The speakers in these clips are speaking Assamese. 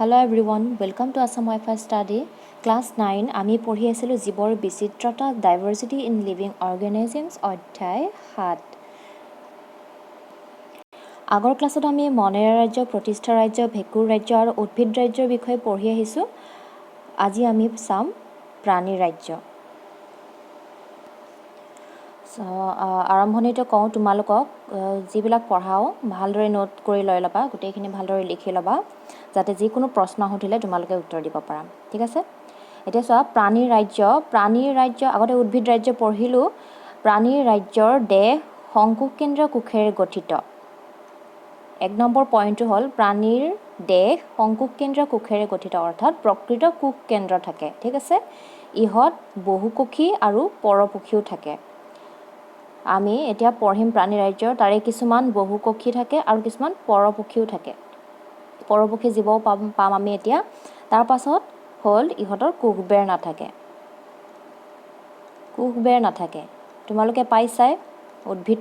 Hello everyone, welcome to Assam Wi-Fi Study. Class 9, আমি পঢ়ি আছিলোঁ জীৱৰ বিচিত্ৰতা ডাইভাৰ্চিটি ইন লিভিং অৰ্গেনিজমছ অধ্যায় 7। আগৰ ক্লাছত আমি মনেৰা ৰাজ্য, প্ৰতিষ্ঠা ৰাজ্য, ভেঁকুৰ ৰাজ্য আৰু উদ্ভিদ ৰাজ্যৰ বিষয়ে পঢ়ি আহিছোঁ। আজি আমি চাম প্ৰাণী ৰাজ্য। আৰম্ভণিতে কওঁ তোমালোকক যিবিলাক পঢ়াওঁ ভালদৰে নোট কৰি লৈ ল'বা, গোটেইখিনি ভালদৰে লিখি ল'বা, যাতে যিকোনো প্ৰশ্ন সুধিলে তোমালোকে উত্তৰ দিব পাৰা। ঠিক আছে? এতিয়া চোৱা, প্ৰাণীৰ ৰাজ্য আগতে উদ্ভিদ ৰাজ্য পঢ়িলোঁ। প্ৰাণীৰ ৰাজ্যৰ দেহ শংকুকেন্দ্ৰ কোষেৰে গঠিত। 1 নম্বৰ পইণ্টটো হ'ল প্ৰাণীৰ দেহ শংকুকেন্দ্ৰ কোষেৰে গঠিত, অৰ্থাৎ প্ৰকৃত কোষ কেন্দ্ৰ থাকে। ঠিক আছে? ইহঁত বহুকোষী আৰু পৰপোষীও থাকে। আমি এতিয়া পঢ়িম প্ৰাণী ৰাজ্যৰ, তাৰে কিছুমান বহুকোষী থাকে আৰু কিছুমান পৰপোষীও থাকে। পৰপোষী জীৱও পাম আমি এতিয়া। তাৰ পাছত হ'ল ইহঁতৰ কোষবেৰ নাথাকে। তোমালোকে পাইছাই উদ্ভিদ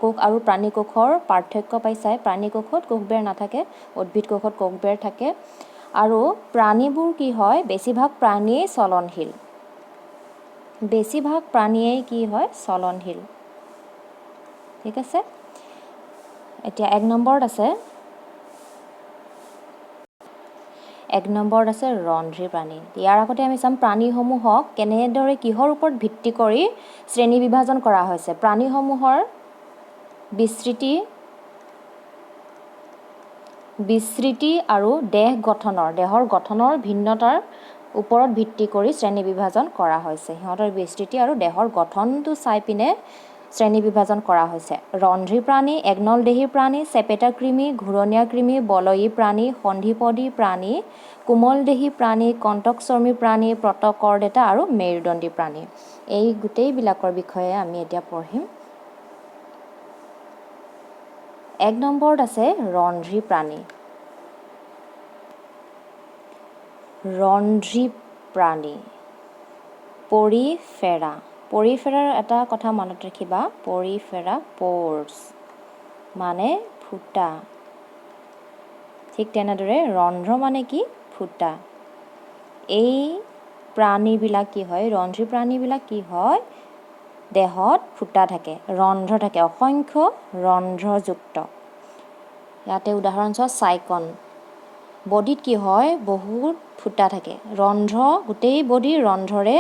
কোষ আৰু প্ৰাণী কোষৰ পাৰ্থক্য পাইছাই। প্ৰাণী কোষত কোষবেৰ নাথাকে, উদ্ভিদ কোষত কোষবেৰ থাকে। আৰু প্ৰাণীবোৰ কি হয়, বেছিভাগ প্ৰাণীয়েই চলনশীল। ঠিক আছে? এতিয়া 1 নম্বৰত আছে ৰন্ধ্ৰী প্ৰাণী। ইয়াৰ আগতে আমি চাম প্ৰাণীসমূহক কেনেদৰে কিহৰ ওপৰত ভিত্তি কৰি শ্ৰেণী বিভাজন কৰা হৈছে। প্ৰাণীসমূহৰ বিস্তৃতি আৰু দেহৰ গঠনৰ ভিন্নতাৰ ওপৰত ভিত্তি কৰি শ্ৰেণী বিভাজন কৰা হৈছে। সিহঁতৰ বিস্তৃতি আৰু দেহৰ গঠনটো চাই পিনে শ্ৰেণী বিভাজন কৰা হৈছে। ৰন্ধ্ৰী প্ৰাণী, একনলদেহী প্ৰাণী, চেপেটা কৃমি, ঘূৰণীয়া কৃমি, বলয়ী প্ৰাণী, সন্ধিপদী প্ৰাণী, কোমলদেহী প্ৰাণী, কণ্টকচৰ্মী প্ৰাণী, প্ৰতকৰ্ডেটা আৰু মেৰুদণ্ডী প্ৰাণী। এই গোটেইবিলাকৰ বিষয়ে আমি এতিয়া পঢ়িম। 1 নম্বৰত আছে ৰন্ধ্ৰী প্ৰাণী। পৰিফেৰাৰ এটা কথা মনত ৰাখিবা, পৰিফেৰা প'ৰ্ছ মানে ফুটা। ঠিক তেনেদৰে ৰন্ধ্ৰ মানে কি? ফুটা। এই প্ৰাণীবিলাক কি হয়, ৰন্ধ্ৰী প্ৰাণীবিলাক কি হয়, দেহত ফুটা থাকে, ৰন্ধ্ৰ থাকে, অসংখ্য ৰন্ধ্ৰযুক্ত। ইয়াতে উদাহৰণ চোৱা, চাইকন। বডিত কি হয়, বহুত ফুটা থাকে, গোটেই বডি ৰন্ধ্ৰৰে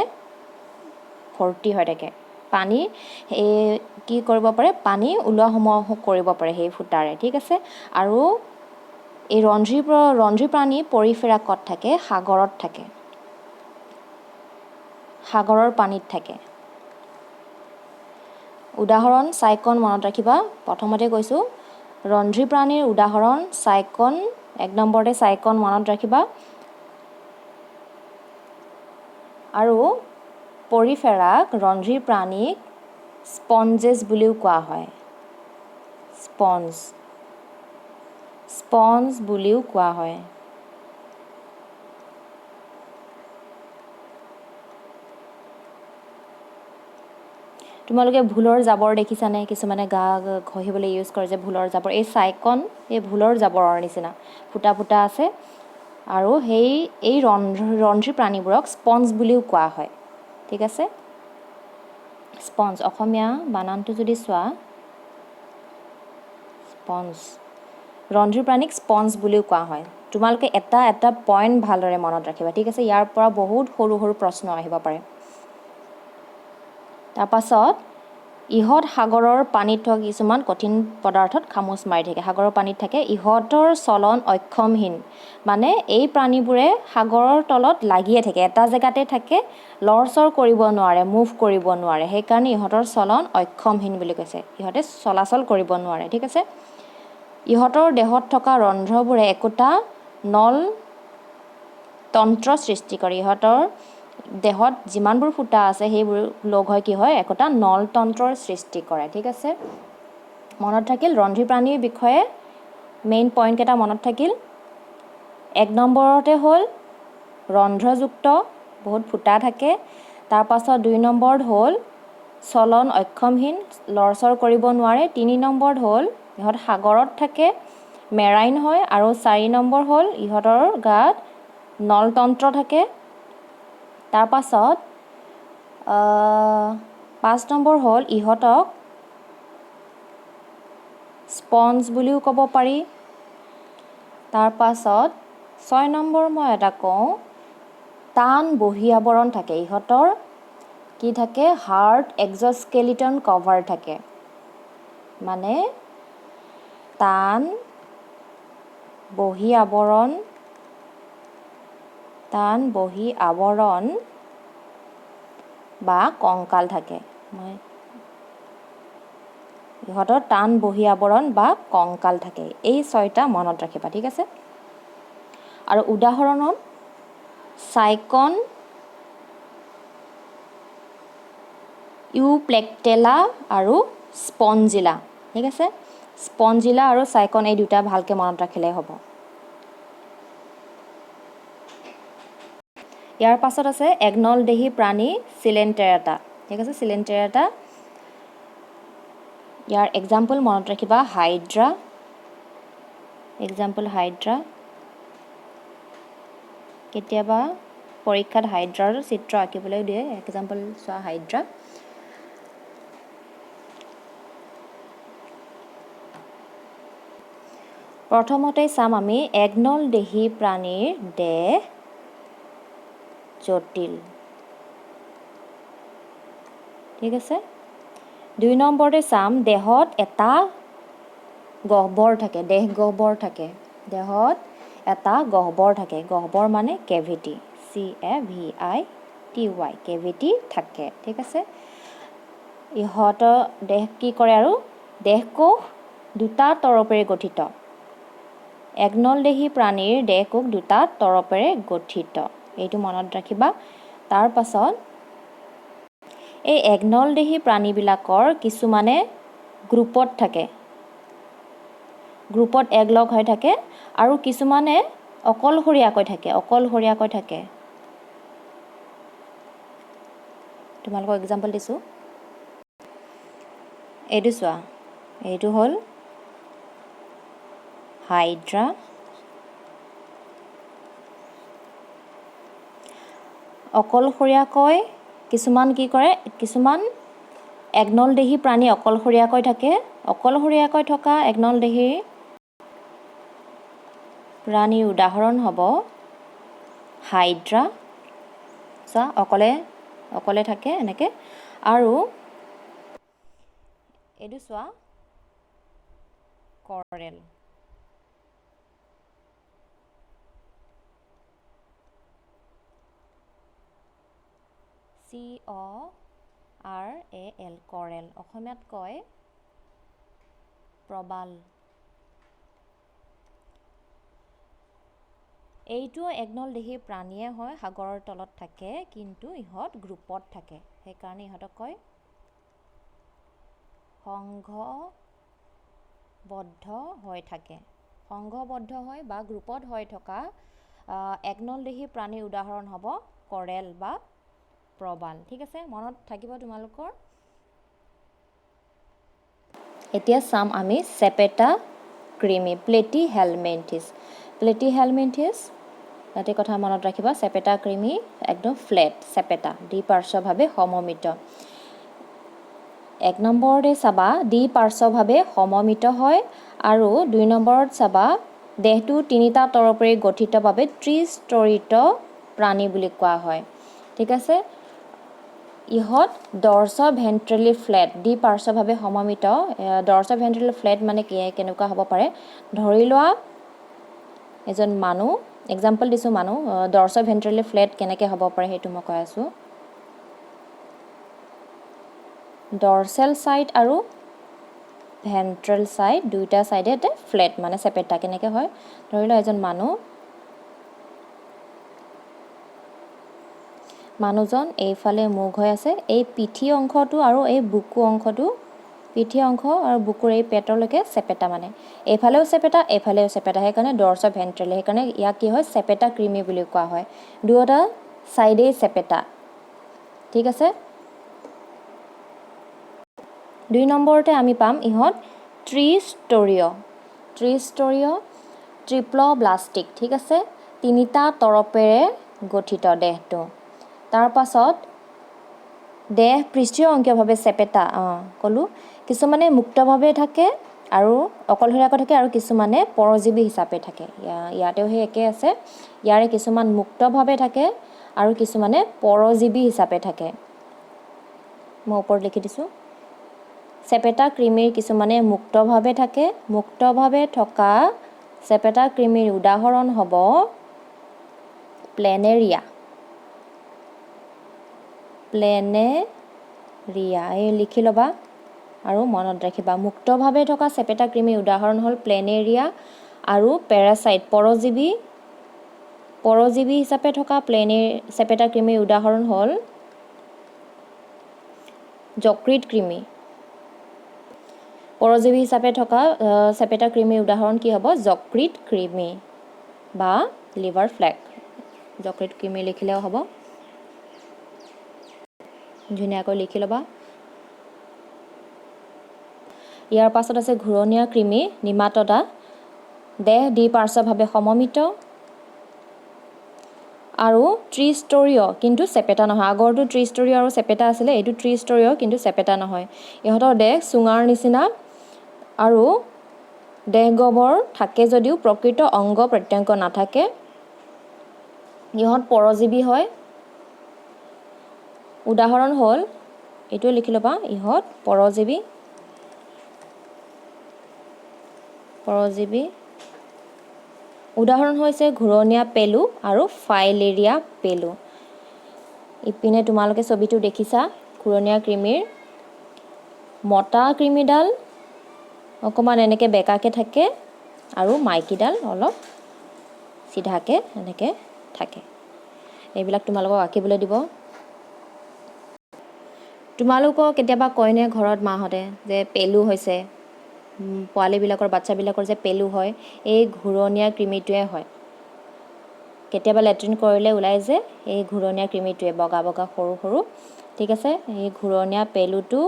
ভৰ্তি হৈ থাকে। পানী কি কৰিব পাৰে, পানী ওলোৱা সোমোৱা কৰিব পাৰে সেই ফুটাৰে। ঠিক আছে? আৰু এই ৰন্ধ্ৰী প্ৰাণী পৰিফেৰা ক'ত থাকে? সাগৰত থাকে, সাগৰৰ পানীত থাকে। উদাহৰণ চাইকন মনত ৰাখিবা। প্ৰথমতে কৈছোঁ ৰন্ধ্ৰী প্ৰাণীৰ উদাহৰণ চাইকন। 1 নম্বৰতে চাইকন মনত ৰাখিবা। আৰু পৰিফেৰাক, ৰন্ধ্ৰী প্ৰাণীক স্পঞ্জেছ বুলিও কোৱা হয়। স্পঞ্জ বুলিও কোৱা হয়। তোমালোকে ভোলৰ জাবৰ দেখিছানে? কিছুমানে গা ঘঁহিবলৈ ইউজ কৰে যে ভোলৰ জাবৰ, এই চাইকন এই ভোলৰ জাবৰৰ নিচিনা ফুটা ফুটা আছে। আৰু এই ৰন্ধ্ৰী প্ৰাণীবোৰক স্পঞ্জ বুলিও কোৱা হয়। ঠিক আছে? স্পঞ্জ, অসমীয়া বানানটো যদি চোৱা, স্পঞ্জ, ৰন্ধ্ৰী প্ৰাণীক স্পঞ্জ বুলিও কোৱা হয়। তোমালোকে এটা পইণ্ট ভালদৰে মনত ৰাখিবা। ঠিক আছে? ইয়াৰ পৰা বহুত সৰু সৰু প্ৰশ্ন আহিব পাৰে। তাৰপাছত ইহঁত সাগৰৰ পানীত থকা কিছুমান কঠিন পদাৰ্থত খামুচ মাৰি থাকে, সাগৰৰ পানীত থাকে। ইহঁতৰ চলন অক্ষমহীন, মানে এই প্ৰাণীবোৰে সাগৰৰ তলত লাগিয়ে থাকে, এটা জেগাতে থাকে, লৰচৰ কৰিব নোৱাৰে, মুভ কৰিব নোৱাৰে। সেইকাৰণে ইহঁতৰ চলন অক্ষমহীন বুলি কৈছে। ইহঁতে চলাচল কৰিব নোৱাৰে। ঠিক আছে? ইহঁতৰ দেহত থকা ৰন্ধ্ৰবোৰে একোটা নলতন্ত্ৰ সৃষ্টি কৰে। ইহঁতৰ দেহত যিমানবোৰ ফুটা আছে সেইবোৰ লগ হৈ কি হয়, একোটা নলতন্ত্ৰৰ সৃষ্টি কৰে। ঠিক আছে? মনত থাকিল ৰন্ধ্ৰী প্ৰাণীৰ বিষয়ে মেইন পইণ্টকেইটা মনত থাকিল। 1 নম্বৰতে হ'ল ৰন্ধ্ৰযুক্ত, বহুত ফুটা থাকে। তাৰপাছত 2 নম্বৰত হ'ল চলন অক্ষমহীন, লৰচৰ কৰিব নোৱাৰে। 3 নম্বৰত হ'ল ইহঁত সাগৰত থাকে, মেৰাইন হয়। আৰু 4 নম্বৰ হ'ল ইহঁতৰ গাত নলতন্ত্ৰ থাকে। তাৰপাছত 5 নম্বৰ হ'ল ইহঁতক স্পঞ্জ বুলিও ক'ব পাৰি। তাৰপাছত 6 নম্বৰ মই এটা কওঁ, টান বহি আৱৰণ থাকে। ইহঁতৰ কি থাকে? হাৰ্ড এক্সস্কেলিটন কভাৰ থাকে। মানে টান বহি আৱৰণ বা কংকাল থাকে। ইহঁতৰ টান বহি আৱৰণ বা কংকাল থাকে। এই 6টা মনত ৰাখিবা, ঠিক আছে? আৰু উদাহৰণত চাইকন, ইউপ্লেকটেলা আৰু স্পঞ্জিলা, ঠিক আছে? স্পঞ্জিলা আৰু চাইকন এই দুটা ভালকৈ মনত ৰাখিলেই হ'ব। ইয়াৰ পাছত আছে একনলদেহী প্ৰাণী চিলেণ্টেৰেটা, ঠিক আছে? চিলেণ্টেৰেটা, ইয়াৰ এক্সাম্পল মনত ৰাখিবা, হাইড্ৰা। কেতিয়াবা পৰীক্ষাত হাইড্ৰাৰ চিত্ৰ আঁকিবলৈ দিয়ে। এক্সাম্পল চোৱা, হাইড্ৰা। প্ৰথমতেই চাম আমি একনলদেহী প্ৰাণীৰ দেহ জটিল, ঠিক আছে? 2 নম্বৰতে চাম দেহত এটা গহ্বৰ থাকে, দেহগহ্বৰ থাকে। দেহত এটা গহ্বৰ থাকে। গহ্বৰ মানে কেভিটি, CAVITY, কেভিটি থাকে, ঠিক আছে? ইহঁতৰ দেহ কি কৰে? আৰু দেহকোষ 2টা তৰপেৰে গঠিত। একনলদেহী প্ৰাণীৰ দেহকোষ 2টা তৰপেৰে গঠিত, এইটো মনত ৰাখিবা। তাৰ পাছত এই একনলদেহী প্ৰাণীবিলাকৰ কিছুমানে গ্ৰুপত থাকে, গ্ৰুপত একলগ হৈ থাকে। আৰু কিছুমানে অকলশৰীয়াকৈ থাকে। তোমালোকক এক্সাম্পল দিছোঁ, এইটো চোৱা, এইটো হ'ল হাইড্ৰা। অকলশৰীয়াকৈ কিছুমান কি কৰে? কিছুমান একনলদেহী প্ৰাণী অকলশৰীয়াকৈ থাকে। অকলশৰীয়াকৈ থকা একনলদেহী প্ৰাণীৰ উদাহৰণ হ'ব হাইড্ৰা। চোৱা, অকলে থাকে এনেকৈ। আৰু এইটো চোৱা, কৰেল। CORAL, কৰেল। অসমীয়াত কয় প্ৰবাল। এইটো একনলদেহী প্ৰাণীয়ে হয়, সাগৰৰ তলত থাকে, কিন্তু ইহঁত গ্ৰুপত থাকে। সেইকাৰণে ইহঁতক কয় সংঘবদ্ধ হৈ থাকে। সংঘবদ্ধ হৈ বা গ্ৰুপত হৈ থকা একনলদেহী প্ৰাণীৰ উদাহৰণ হ'ব কৰেল বা প্ৰবাল, ঠিক আছে? মনত থাকিব তোমালোকৰ। এতিয়া চাম আমি চেপেটা কৃমি, প্লেটিহেলমিনথিছ। ইয়াতে কথা মনত ৰাখিবা, চেপেটা কৃমি একদম ফ্লেট, চেপেটা, দ্বিপাৰ্শ্বভাৱে সমমিত। 1 নম্বৰতে চাবা দ্বিপাৰ্শ্বভাৱে সমমিত হয়। আৰু 2 নম্বৰত চাবা দেহটো 3টা তৰপেৰে গঠিত বাবে ত্ৰিস্তৰিত প্ৰাণী বুলি কোৱা হয়, ঠিক আছে? ইহঁত ডৰ্চভেন্ট্ৰেলি ফ্লেট, দ্বিপাৰ্শ্বভাৱে সমমিত। ডৰ্চভেন্ট্ৰেলি ফ্লেট মানে কেনেকুৱা হ'ব পাৰে? ধৰি লোৱা এজন মানুহ, এক্সাম্পল দিছোঁ মানুহ, ডৰ্চভেন্ট্ৰেলি ফ্লেট কেনেকৈ হ'ব পাৰে সেইটো মই কৈ আছোঁ। ডৰ্চেল ছাইড আৰু ভেন্ট্ৰেল ছাইড, 2টা ছাইডে ফ্লেট মানে চেপেটা। কেনেকৈ হয়? ধৰি লোৱা এজন মানুহজন এইফালে মুখ হৈ আছে। এই পিঠি অংশটো আৰু এই বুকু অংশটো, পিঠি অংশ আৰু বুকুৰ এই পেটলৈকে চেপেটা, মানে এইফালেও চেপেটা, এইফালেও চেপেটা। সেইকাৰণে ডৰ্চভেন্ট্ৰেলি, সেইকাৰণে ইয়াক কি হয়? চেপেটা কৃমি বুলি কোৱা হয়। 2টা ছাইডেই চেপেটা, ঠিক আছে? 2 নম্বৰতে আমি পাম ইহঁত ত্ৰিস্তৰীয়। ত্ৰিস্তৰীয় ট্ৰিপ্ল'ব্লাষ্টিক, ঠিক আছে, 3টা তৰপেৰে গঠিত দেহটো। তাৰ পাছত দেহ পৃষ্ঠীয় অংকীয়ভাৱে চেপেটা, ক'লোঁ, কিছুমানে মুক্তভাৱে থাকে আৰু অকলশৰীয়াকৈ থাকে আৰু কিছুমানে পৰজীৱী হিচাপে থাকে। ইয়াতেও সেই একে আছে, ইয়াৰে কিছুমান মুক্তভাৱে থাকে আৰু কিছুমানে পৰজীৱী হিচাপে থাকে। মই ওপৰত লিখি দিছোঁ। চেপেটা কৃমিৰ কিছুমানে মুক্তভাৱে থাকে। মুক্তভাৱে থকা চেপেটা কৃমিৰ উদাহৰণ হ'ব প্লেনেৰিয়া। এই লিখি ল'বা আৰু মনত ৰাখিবা। মুক্তভাৱে থকা চেপেটা কৃমিৰ উদাহৰণ হ'ল প্লেনেৰিয়া আৰু পেৰাচাইট। পৰজীৱী হিচাপে থকা চেপেটা কৃমিৰ উদাহৰণ হ'ল যকৃত কৃমি। পৰজীৱী হিচাপে থকা চেপেটা কৃমিৰ উদাহৰণ কি হ'ব? যকৃত কৃমি বা লিভাৰ ফ্লেক। যকৃত কৃমি লিখিলেও হ'ব। ধুনীয়াকৈ লিখি ল'বা। ইয়াৰ পাছত আছে ঘূৰণীয়া কৃমি, নিমাতডা। দেহ দ্বিপাৰ্শ্বভাৱে সমমিত আৰু ত্ৰিস্তৰীয় কিন্তু চেপেটা নহয়। আগৰটো ত্ৰিস্তৰীয় আৰু চেপেটা আছিলে, এইটো ত্ৰিস্তৰীয় কিন্তু চেপেটা নহয়। ইহঁতৰ দেহ চুঙাৰ নিচিনা আৰু দেহগহ্বৰ থাকে যদিও প্ৰকৃত অংগ প্ৰত্যংগ নাথাকে। ইহঁত পৰজীৱী হয়। উদাহৰণ হ'ল, এইটো লিখি ল'বা, ইহঁত পৰজীৱী। উদাহৰণ হৈছে ঘূৰণীয়া পেলু আৰু ফাইলেৰিয়া পেলু। ইপিনে তোমালোকে ছবিটো দেখিছা ঘূৰণীয়া কৃমিৰ। মতা কৃমিডাল অকণমান এনেকৈ বেঁকাকৈ থাকে আৰু মাইকীডাল অলপ চিধাকৈ এনেকৈ থাকে। এইবিলাক তোমালোকক আঁকিবলৈ দিব। তোমালোকক কেতিয়াবা কয়নে ঘৰত মাহঁতে যে পেলু হৈছে, পোৱালীবিলাকৰ বাচ্ছাবিলাকৰ যে পেলু হয়, এই ঘূৰণীয়া কৃমিটোৱে হয়। কেতিয়াবা লেট্ৰিন কৰিলে ওলাই যে এই ঘূৰণীয়া কৃমিটোৱে, বগা বগা সৰু সৰু, ঠিক আছে। এই ঘূৰণীয়া পেলুটো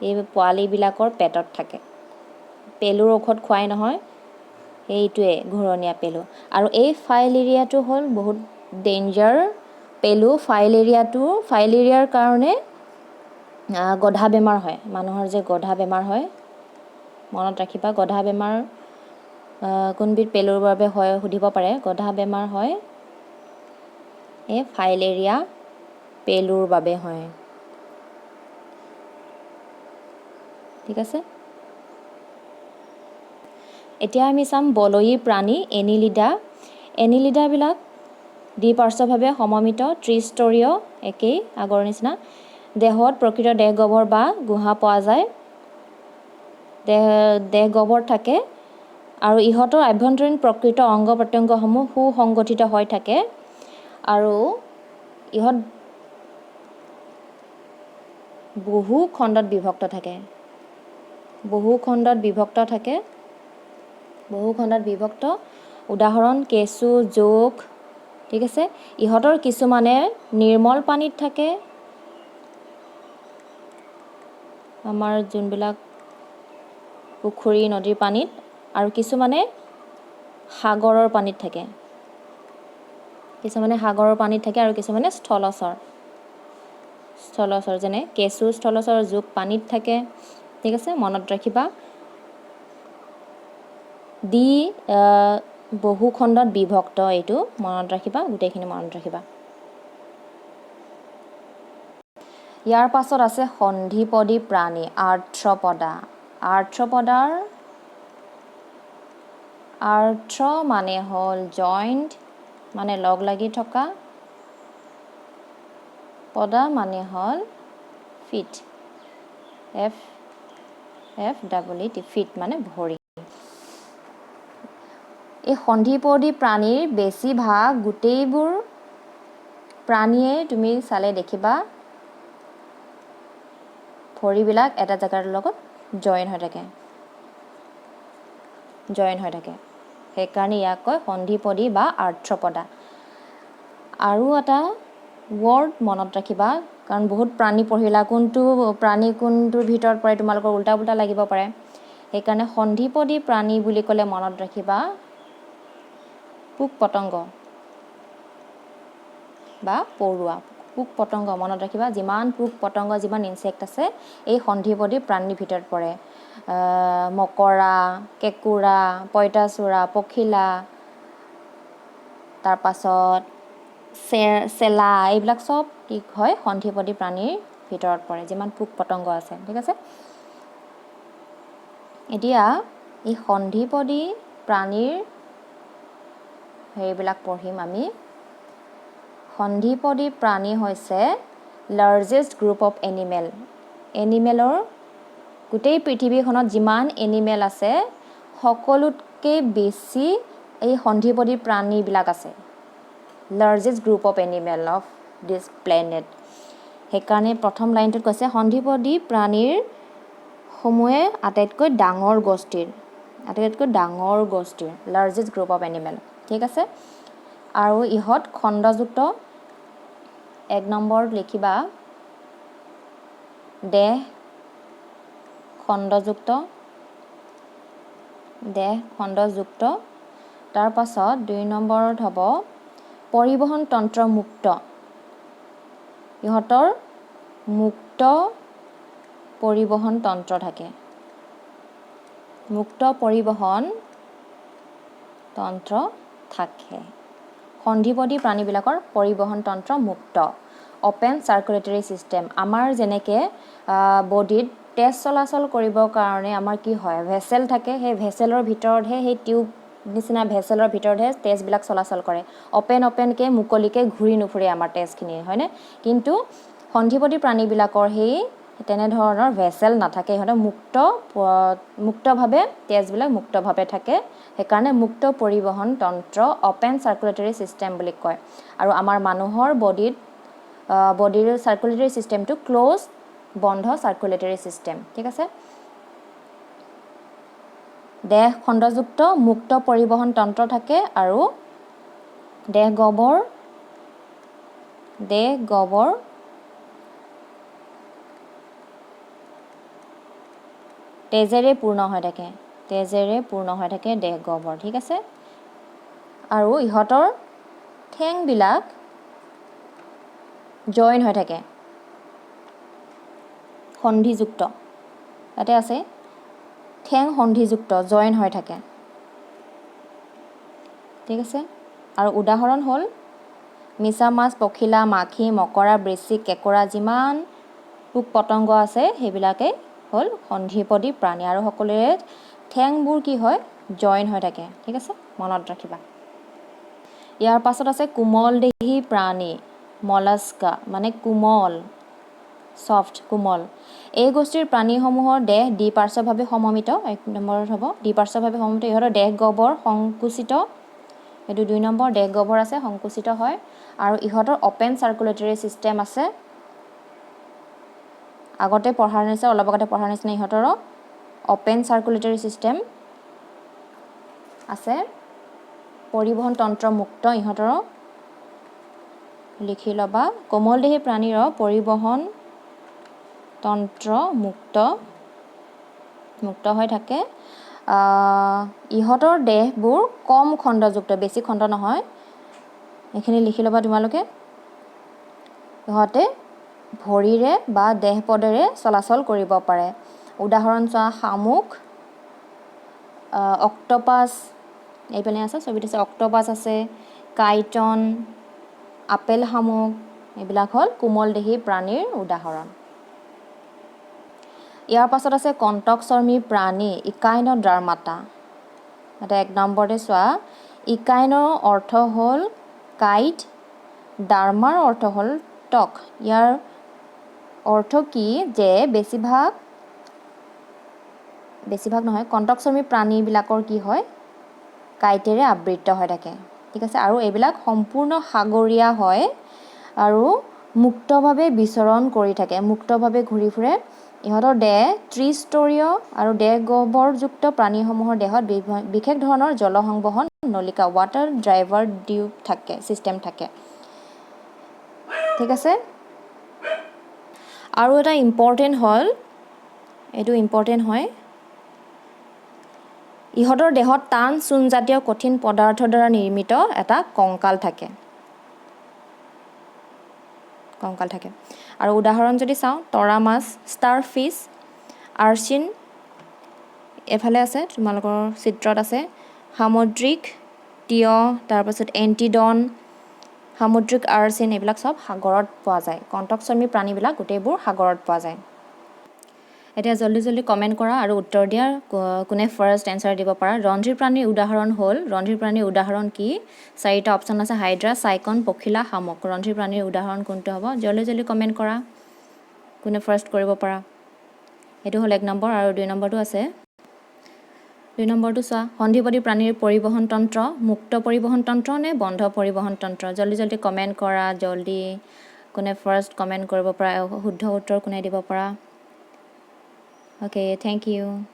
এই পোৱালীবিলাকৰ পেটত থাকে। পেলুৰ ঔষধ খুৱাই নহয়, এইটোৱে ঘূৰণীয়া পেলু। আৰু এই ফাইলেৰিয়াটো হ'ল বহুত ডেঞ্জাৰ পেলু। ফাইলেৰিয়াৰ কাৰণে গধা বেমাৰ হয়। মানুহৰ যে গধা বেমাৰ হয়, মনত ৰাখিবা। গধা বেমাৰ কোনবিধ পেলুৰ বাবে হয় সুধিব পাৰে। গধা বেমাৰ হয় এই ফাইলেৰিয়া পেলুৰ বাবে হয়, ঠিক আছে। এতিয়া আমি চাম বলয়ী প্ৰাণী এনিলিডা। এনিলিডাবিলাক দ্বিপাৰ্শ্বভাৱে সমমিত, ত্ৰিস্তৰীয়, একেই আগৰ নিচিনা। দেহত প্ৰকৃত দেহগহ্বৰ বা গুহা পোৱা যায়। দেহগহ্বৰ থাকে আৰু ইহঁতৰ আভ্যন্তৰীণ প্ৰকৃত অংগ প্ৰত্যংগসমূহ সুসংগঠিত হৈ থাকে আৰু ইহঁত বহু খণ্ডত বিভক্ত থাকে। উদাহৰণ কেঁচু, জোক, ঠিক আছে। ইহঁতৰ কিছুমানে নিৰ্মল পানীত থাকে, আমাৰ যোনবিলাক পুখুৰী নদীৰ পানীত, আৰু কিছুমানে সাগৰৰ পানীত থাকে। আৰু কিছুমানে স্থলচৰ, যেনে কেঁচু স্থলচৰ, জোক পানীত থাকে, ঠিক আছে। মনত ৰাখিবা। বহু খণ্ডত বিভক্ত, এইটো মনত ৰাখিবা, গোটেইখিনি মনত ৰাখিবা। ইয়াৰ পাছত আছে সন্ধিপদী প্ৰাণী, আৰ্থ্ৰপডা। আৰ্থ্ৰ মানে হ'ল জইণ্ট, মানে লগ লাগি থকা। পদা মানে হ'ল ফিট, FEET, ফিট মানে ভৰি। এই সন্ধিপদী প্ৰাণীৰ বেছিভাগ গোটেইবোৰ প্ৰাণীয়ে তুমি চালে দেখিবা ভৰিবিলাক এটা জেগাৰ লগত জইন হৈ থাকে। সেইকাৰণে ইয়াক কয় সন্ধিপদী বা আৰ্থ্ৰপডা। আৰু এটা ৱৰ্ড মনত ৰাখিবা, কাৰণ বহুত প্ৰাণী পঢ়িলা, কোনটো প্ৰাণী কোনটোৰ ভিতৰত পৰে তোমালোকৰ উল্টা পুল্টা লাগিব পাৰে। সেইকাৰণে সন্ধিপদী প্ৰাণী বুলি ক'লে মনত ৰাখিবা পোক পতংগ বা পৰুৱা পোক পতংগ মনত ৰাখিবা যিমান পোক পতংগ যিমান ইনসেক্ট আছে এই সন্ধিপদী প্ৰাণীৰ ভিতৰত পৰে মকৰা কেঁকুৰা পঁইতাচোৰা পখিলা তাৰ পাছত চেলা এইবিলাক সব কি হয় সন্ধিপদী প্ৰাণীৰ ভিতৰত পৰে যিমান পোক পতংগ আছে ঠিক আছে এতিয়া এই সন্ধিপদী প্ৰাণীৰ সেইবিলাক পঢ়িম আমি সন্ধিপদী প্ৰাণী হৈছে লাৰ্জেষ্ট গ্ৰুপ অফ এনিমেলৰ গোটেই পৃথিৱীখনত যিমান এনিমেল আছে সকলোতকৈ বেছি এই সন্ধিপদী প্ৰাণীবিলাক আছে largest group of animal of this planet সেইকাৰণে প্ৰথম লাইনটোত কৈছে সন্ধিপদী প্ৰাণীৰ সমূহে আটাইতকৈ ডাঙৰ গোষ্ঠীৰ লাৰ্জেষ্ট গ্ৰুপ অফ এনিমেল ঠিক আছে আৰু ইহঁত খণ্ডযুক্ত 1 নম্বৰত লিখিবা দেহ খণ্ডযুক্ত তাৰ পাছত 2 নম্বৰত হ'ব পৰিবহন তন্ত্ৰ মুক্ত ইহঁতৰ মুক্ত পৰিবহন তন্ত্ৰ থাকে সন্ধিপদী প্ৰাণীবিলাকৰ পৰিবহন তন্ত্ৰ মুক্ত অপেন চাৰ্কুলেটৰী সিস্টেম আমাৰ যেনেকৈ বডিত তেজ চলাচল কৰিবৰ কাৰণে আমাৰ কি হয় ভেছেল থাকে সেই ভেছেলৰ ভিতৰতহে সেই টিউব নিচিনা ভেছেলৰ ভিতৰতহে তেজবিলাক চলাচল কৰে অপেনকৈ মুকলিকৈ ঘূৰি নুফুৰে আমাৰ তেজখিনি হয়নে কিন্তু সন্ধিপদী প্ৰাণীবিলাকৰ সেই তেনেধৰণৰ ভেছেল নাথাকে ইহঁতে মুক্তভাৱে তেজবিলাক মুক্তভাৱে থাকে সেইকাৰণে মুক্ত পৰিবহন তন্ত্ৰ অপেন চাৰ্কুলেটৰী সিস্টেম বুলি কয় আৰু আমাৰ মানুহৰ বডিৰ চাৰ্কুলেটৰী সিস্টেমটো ক্লোজ বন্ধ চাৰ্কুলেটৰী সিস্টেম ঠিক আছে দেহ খণ্ডযুক্ত মুক্ত পৰিবহন তন্ত্ৰ থাকে আৰু দেহ গহ্বৰ তেজেৰে পূৰ্ণ হৈ থাকে দেহ গহ্বৰ ঠিক আছে আৰু ইহঁতৰ ঠেংবিলাক জইন হৈ থাকে সন্ধিযুক্ত ইয়াতে আছে ঠেং সন্ধিযুক্ত জইন হৈ থাকে ঠিক আছে আৰু উদাহৰণ হ'ল মিছা মাছ পখিলা মাখি মকৰা বৃশ্চিক কেঁকোৰা যিমান পোক পতংগ আছে সেইবিলাকেই হ'ল সন্ধিপদী প্ৰাণী আৰু সকলোৰে ঠেংবোৰ কি হয় জইন হৈ থাকে ঠিক আছে মনত ৰাখিবা ইয়াৰ পাছত আছে কোমলদেহী প্ৰাণী মলাস্কা মানে কোমল এই গোষ্ঠীৰ প্ৰাণীসমূহৰ দেহ দ্বিপাৰ্শ্বভাৱে সমমিত 1 নম্বৰত হ'ব দ্বিপাৰ্শ্বভাৱে সমমিত ইহঁতৰ দেহ গহ্বৰ সংকুচিত এইটো 2 নম্বৰ দেহ গহ্বৰ আছে সংকুচিত হয় আৰু ইহঁতৰ অপেন চাৰ্কুলেটৰী সিস্টেম আছে অলপ আগতে পঢ়াৰ নিচিনা ইহঁতৰ অপেন চাৰ্কুলেটৰী সিস্টেম আছে পৰিবহন তন্ত্ৰ মুক্ত ইহঁতৰ লিখি ল'বা কোমলদেহী প্ৰাণীৰ পৰিবহন তন্ত্ৰ মুক্ত হৈ থাকে ইহঁতৰ দেহবোৰ কম খণ্ডযুক্ত বেছি খণ্ড নহয় এইখিনি লিখি ল'বা তোমালোকে ইহঁতে ভৰিৰে বা দেহপদেৰে চলাচল কৰিব পাৰে উদাহৰণ চোৱা শামুক অক্টোপাছ এইপিনে আছে ছবিত আছে অক্টোপাছ আছে কাইটন আপেল শামুক এইবিলাক হ'ল কোমলদেহী প্ৰাণীৰ উদাহৰণ ইয়াৰ পাছত আছে কণ্টকচৰ্মী প্ৰাণী ইকাইন'ডাৰ্মাটা এটা 1 নম্বৰতে চোৱা ইকাইনৰ অৰ্থ হ'ল কাইট ডাৰ্মাৰ অৰ্থ হ'ল টক ইয়াৰ অৰ্থ কি যে বেছিভাগ নহয় কণ্টকচৰ্মী প্ৰাণীবিলাকৰ কি হয় কাইটেৰে আবৃত হৈ থাকে ঠিক আছে আৰু এইবিলাক সম্পূৰ্ণ সাগৰীয়া হয় আৰু মুক্তভাৱে বিচৰণ কৰি থাকে মুক্তভাৱে ঘূৰি ফুৰে ইহঁতৰ দেহ ত্ৰিস্তৰীয় আৰু দেহ গহ্বৰযুক্ত প্ৰাণীসমূহৰ দেহত বিশেষ ধৰণৰ জলসংবহন নলিকা ৱাটাৰ ড্ৰাইভাৰ টিউব সিস্টেম থাকে ঠিক আছে আৰু এটা ইম্পৰ্টেণ্ট হয় ইহঁতৰ দেহত টান চূণজাতীয় কঠিন পদাৰ্থৰ দ্বাৰা নিৰ্মিত এটা কংকাল থাকে আৰু উদাহৰণ যদি চাওঁ তৰা মাছ ষ্টাৰ ফিছ আৰ্চিন এফালে আছে তোমালোকৰ চিত্ৰত আছে সামুদ্ৰিক তিয়হ তাৰপাছত এণ্টিডন সামুদ্ৰিক আৰ্চিন এইবিলাক চব সাগৰত পোৱা যায় কণ্টকচৰ্মী প্ৰাণীবিলাক গোটেইবোৰ সাগৰত পোৱা যায় এতিয়া জলদি কমেণ্ট কৰা আৰু উত্তৰ দিয়াৰ কোনে ফাৰ্ষ্ট এনসাৰ দিব পাৰা ৰন্ধ্ৰী প্ৰাণীৰ উদাহৰণ হ'ল ৰন্ধ্ৰী প্ৰাণীৰ উদাহৰণ কি চাৰিটা অপচন আছে হাইড্ৰা চাইকন পখিলা শামুক ৰন্ধ্ৰী প্ৰাণীৰ উদাহৰণ কোনটো হ'ব জলদি কমেণ্ট কৰা কোনে ফাৰ্ষ্ট কৰিব পাৰা এইটো হ'ল 1 নম্বৰ আৰু 2 নম্বৰটো আছে 2 নম্বৰটো চোৱা সন্ধিপদী প্ৰাণীৰ পৰিবহণ তন্ত্ৰ মুক্ত পৰিবহণ তন্ত্ৰ নে বন্ধ পৰিবহণ তন্ত্ৰ জলদি কমেণ্ট কৰা জলদি কোনে ফাৰ্ষ্ট কমেণ্ট কৰিব পাৰা শুদ্ধ উত্তৰ কোনে দিব পাৰা Okay, thank you.